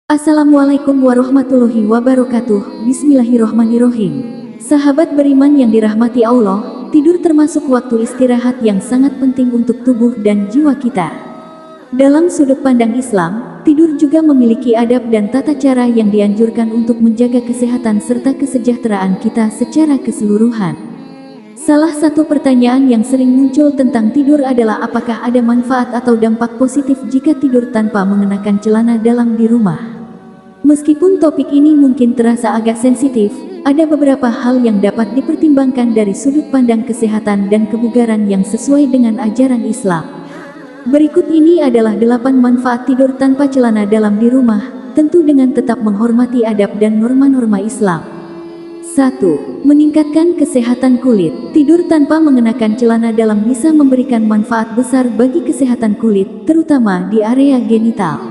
Assalamualaikum warahmatullahi wabarakatuh. Bismillahirrohmanirrohim. Sahabat beriman yang dirahmati Allah, tidur termasuk waktu istirahat yang sangat penting untuk tubuh dan jiwa kita. Dalam sudut pandang Islam, tidur juga memiliki adab dan tata cara yang dianjurkan untuk menjaga kesehatan serta kesejahteraan kita secara keseluruhan. Salah satu pertanyaan yang sering muncul tentang tidur adalah apakah ada manfaat atau dampak positif jika tidur tanpa mengenakan celana dalam di rumah. Meskipun topik ini mungkin terasa agak sensitif, ada beberapa hal yang dapat dipertimbangkan dari sudut pandang kesehatan dan kebugaran yang sesuai dengan ajaran Islam. Berikut ini adalah 8 manfaat tidur tanpa celana dalam di rumah, tentu dengan tetap menghormati adab dan norma-norma Islam. 1. Meningkatkan kesehatan kulit. Tidur tanpa mengenakan celana dalam bisa memberikan manfaat besar bagi kesehatan kulit, terutama di area genital.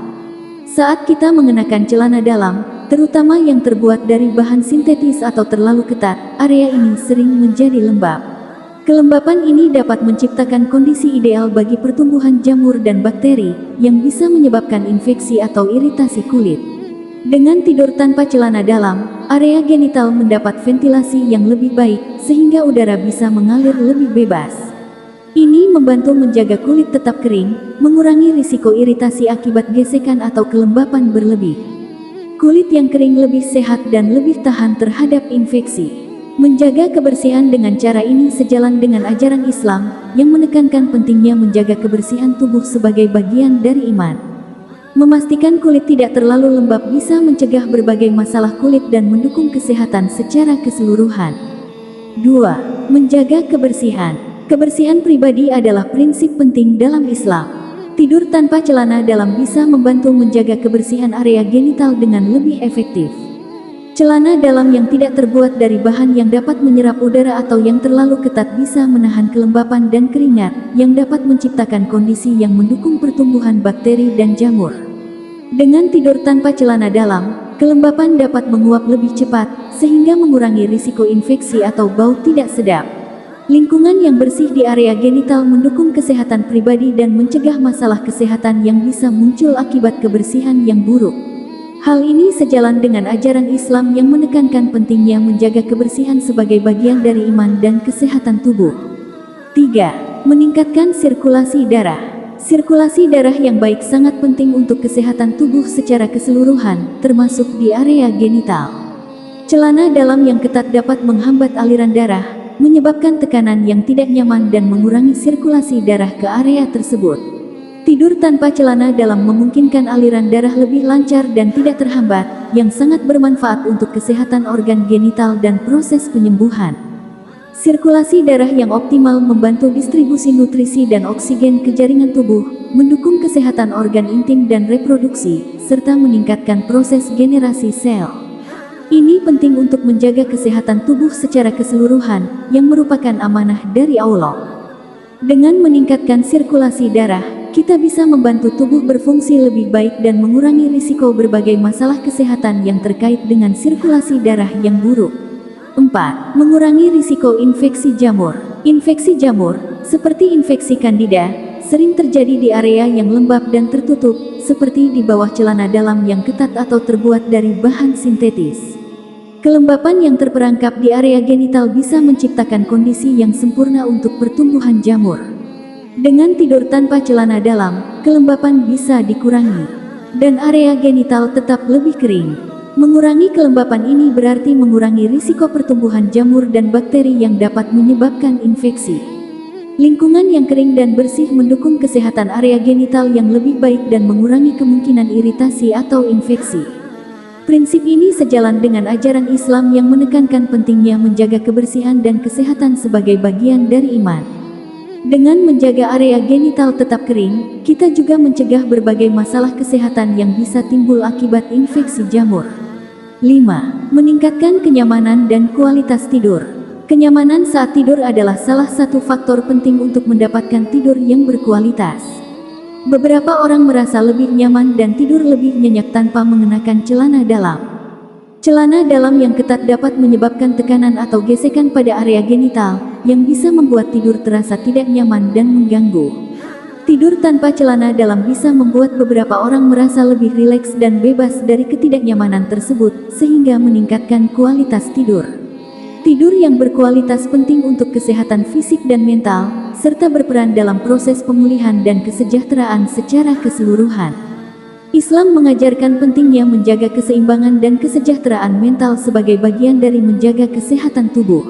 Saat kita mengenakan celana dalam, terutama yang terbuat dari bahan sintetis atau terlalu ketat, area ini sering menjadi lembab. Kelembapan ini dapat menciptakan kondisi ideal bagi pertumbuhan jamur dan bakteri, yang bisa menyebabkan infeksi atau iritasi kulit. Dengan tidur tanpa celana dalam, area genital mendapat ventilasi yang lebih baik, sehingga udara bisa mengalir lebih bebas. Ini membantu menjaga kulit tetap kering, mengurangi risiko iritasi akibat gesekan atau kelembapan berlebih. Kulit yang kering lebih sehat dan lebih tahan terhadap infeksi. Menjaga kebersihan dengan cara ini sejalan dengan ajaran Islam, yang menekankan pentingnya menjaga kebersihan tubuh sebagai bagian dari iman. Memastikan kulit tidak terlalu lembab bisa mencegah berbagai masalah kulit dan mendukung kesehatan secara keseluruhan. 2. Menjaga kebersihan. Kebersihan pribadi adalah prinsip penting dalam Islam. Tidur tanpa celana dalam bisa membantu menjaga kebersihan area genital dengan lebih efektif. Celana dalam yang tidak terbuat dari bahan yang dapat menyerap udara atau yang terlalu ketat bisa menahan kelembapan dan keringat, yang dapat menciptakan kondisi yang mendukung pertumbuhan bakteri dan jamur. Dengan tidur tanpa celana dalam, kelembapan dapat menguap lebih cepat, sehingga mengurangi risiko infeksi atau bau tidak sedap. Lingkungan yang bersih di area genital mendukung kesehatan pribadi dan mencegah masalah kesehatan yang bisa muncul akibat kebersihan yang buruk. Hal ini sejalan dengan ajaran Islam yang menekankan pentingnya menjaga kebersihan sebagai bagian dari iman dan kesehatan tubuh. 3. Meningkatkan sirkulasi darah. Sirkulasi darah yang baik sangat penting untuk kesehatan tubuh secara keseluruhan, termasuk di area genital. Celana dalam yang ketat dapat menghambat aliran darah, menyebabkan tekanan yang tidak nyaman dan mengurangi sirkulasi darah ke area tersebut. Tidur tanpa celana dalam memungkinkan aliran darah lebih lancar dan tidak terhambat, yang sangat bermanfaat untuk kesehatan organ genital dan proses penyembuhan. Sirkulasi darah yang optimal membantu distribusi nutrisi dan oksigen ke jaringan tubuh, mendukung kesehatan organ intim dan reproduksi, serta meningkatkan proses generasi sel. Ini penting untuk menjaga kesehatan tubuh secara keseluruhan, yang merupakan amanah dari Allah. Dengan meningkatkan sirkulasi darah, kita bisa membantu tubuh berfungsi lebih baik dan mengurangi risiko berbagai masalah kesehatan yang terkait dengan sirkulasi darah yang buruk. 4. Mengurangi risiko infeksi jamur. Infeksi jamur, seperti infeksi kandida, sering terjadi di area yang lembab dan tertutup, seperti di bawah celana dalam yang ketat atau terbuat dari bahan sintetis. Kelembapan yang terperangkap di area genital bisa menciptakan kondisi yang sempurna untuk pertumbuhan jamur. Dengan tidur tanpa celana dalam, kelembapan bisa dikurangi, dan area genital tetap lebih kering. Mengurangi kelembapan ini berarti mengurangi risiko pertumbuhan jamur dan bakteri yang dapat menyebabkan infeksi. Lingkungan yang kering dan bersih mendukung kesehatan area genital yang lebih baik dan mengurangi kemungkinan iritasi atau infeksi. Prinsip ini sejalan dengan ajaran Islam yang menekankan pentingnya menjaga kebersihan dan kesehatan sebagai bagian dari iman. Dengan menjaga area genital tetap kering, kita juga mencegah berbagai masalah kesehatan yang bisa timbul akibat infeksi jamur. 5. Meningkatkan kenyamanan dan kualitas tidur. Kenyamanan saat tidur adalah salah satu faktor penting untuk mendapatkan tidur yang berkualitas. Beberapa orang merasa lebih nyaman dan tidur lebih nyenyak tanpa mengenakan celana dalam. Celana dalam yang ketat dapat menyebabkan tekanan atau gesekan pada area genital, yang bisa membuat tidur terasa tidak nyaman dan mengganggu. Tidur tanpa celana dalam bisa membuat beberapa orang merasa lebih rileks dan bebas dari ketidaknyamanan tersebut, sehingga meningkatkan kualitas tidur. Tidur yang berkualitas penting untuk kesehatan fisik dan mental, serta berperan dalam proses pemulihan dan kesejahteraan secara keseluruhan. Islam mengajarkan pentingnya menjaga keseimbangan dan kesejahteraan mental sebagai bagian dari menjaga kesehatan tubuh.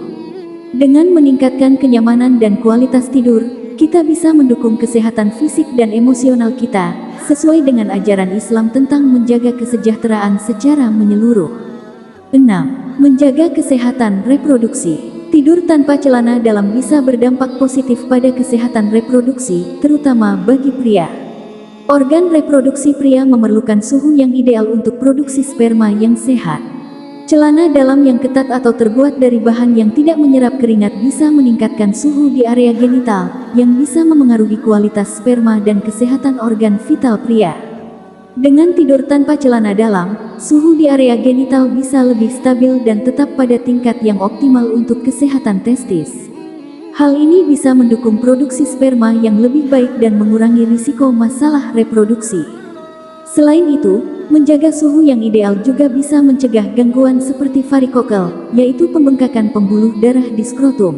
Dengan meningkatkan kenyamanan dan kualitas tidur, kita bisa mendukung kesehatan fisik dan emosional kita, sesuai dengan ajaran Islam tentang menjaga kesejahteraan secara menyeluruh. 6. Menjaga kesehatan reproduksi. Tidur tanpa celana dalam bisa berdampak positif pada kesehatan reproduksi, terutama bagi pria. Organ reproduksi pria memerlukan suhu yang ideal untuk produksi sperma yang sehat. Celana dalam yang ketat atau terbuat dari bahan yang tidak menyerap keringat bisa meningkatkan suhu di area genital, yang bisa memengaruhi kualitas sperma dan kesehatan organ vital pria. Dengan tidur tanpa celana dalam, suhu di area genital bisa lebih stabil dan tetap pada tingkat yang optimal untuk kesehatan testis. Hal ini bisa mendukung produksi sperma yang lebih baik dan mengurangi risiko masalah reproduksi. Selain itu, menjaga suhu yang ideal juga bisa mencegah gangguan seperti varikokel, yaitu pembengkakan pembuluh darah di skrotum.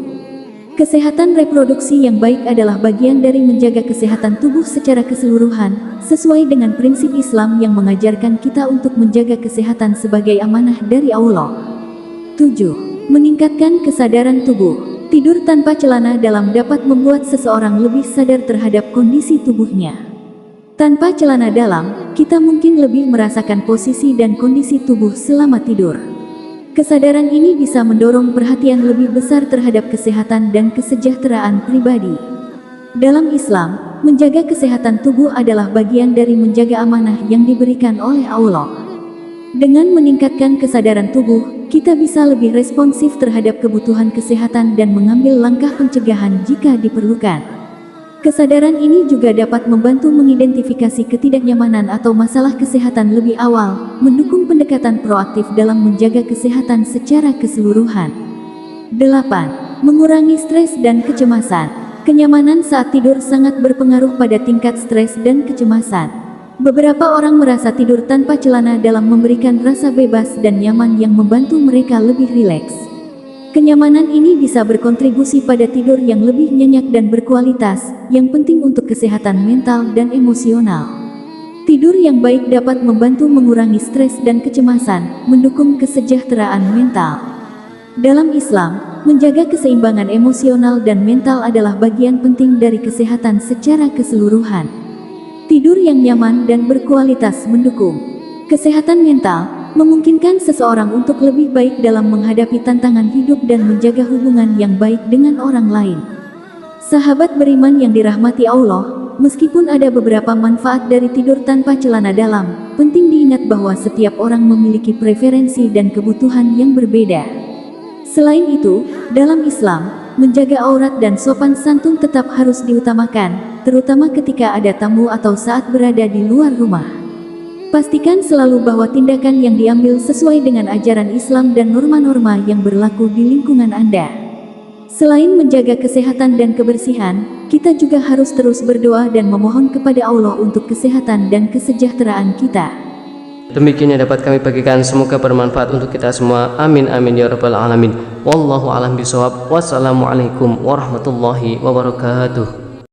Kesehatan reproduksi yang baik adalah bagian dari menjaga kesehatan tubuh secara keseluruhan, sesuai dengan prinsip Islam yang mengajarkan kita untuk menjaga kesehatan sebagai amanah dari Allah. 7. Meningkatkan kesadaran tubuh. Tidur tanpa celana dalam dapat membuat seseorang lebih sadar terhadap kondisi tubuhnya. Tanpa celana dalam, kita mungkin lebih merasakan posisi dan kondisi tubuh selama tidur. Kesadaran ini bisa mendorong perhatian lebih besar terhadap kesehatan dan kesejahteraan pribadi. Dalam Islam, menjaga kesehatan tubuh adalah bagian dari menjaga amanah yang diberikan oleh Allah. Dengan meningkatkan kesadaran tubuh, kita bisa lebih responsif terhadap kebutuhan kesehatan dan mengambil langkah pencegahan jika diperlukan. Kesadaran ini juga dapat membantu mengidentifikasi ketidaknyamanan atau masalah kesehatan lebih awal, mendukung pendekatan proaktif dalam menjaga kesehatan secara keseluruhan. 8. Mengurangi stres dan kecemasan. Kenyamanan saat tidur sangat berpengaruh pada tingkat stres dan kecemasan. Beberapa orang merasa tidur tanpa celana dalam memberikan rasa bebas dan nyaman yang membantu mereka lebih rileks. Kenyamanan ini bisa berkontribusi pada tidur yang lebih nyenyak dan berkualitas, yang penting untuk kesehatan mental dan emosional. Tidur yang baik dapat membantu mengurangi stres dan kecemasan, mendukung kesejahteraan mental. Dalam Islam, menjaga keseimbangan emosional dan mental adalah bagian penting dari kesehatan secara keseluruhan. Tidur yang nyaman dan berkualitas mendukung kesehatan mental, memungkinkan seseorang untuk lebih baik dalam menghadapi tantangan hidup dan menjaga hubungan yang baik dengan orang lain. Sahabat beriman yang dirahmati Allah, meskipun ada beberapa manfaat dari tidur tanpa celana dalam, penting diingat bahwa setiap orang memiliki preferensi dan kebutuhan yang berbeda. Selain itu, dalam Islam, menjaga aurat dan sopan santun tetap harus diutamakan, terutama ketika ada tamu atau saat berada di luar rumah. Pastikan selalu bahwa tindakan yang diambil sesuai dengan ajaran Islam dan norma-norma yang berlaku di lingkungan Anda. Selain menjaga kesehatan dan kebersihan, kita juga harus terus berdoa dan memohon kepada Allah untuk kesehatan dan kesejahteraan kita. Demikian yang dapat kami bagikan, semoga bermanfaat untuk kita semua. Amin amin ya rabbal alamin. Wallahu a'lam bishawab. Wassalamualaikum warahmatullahi wabarakatuh.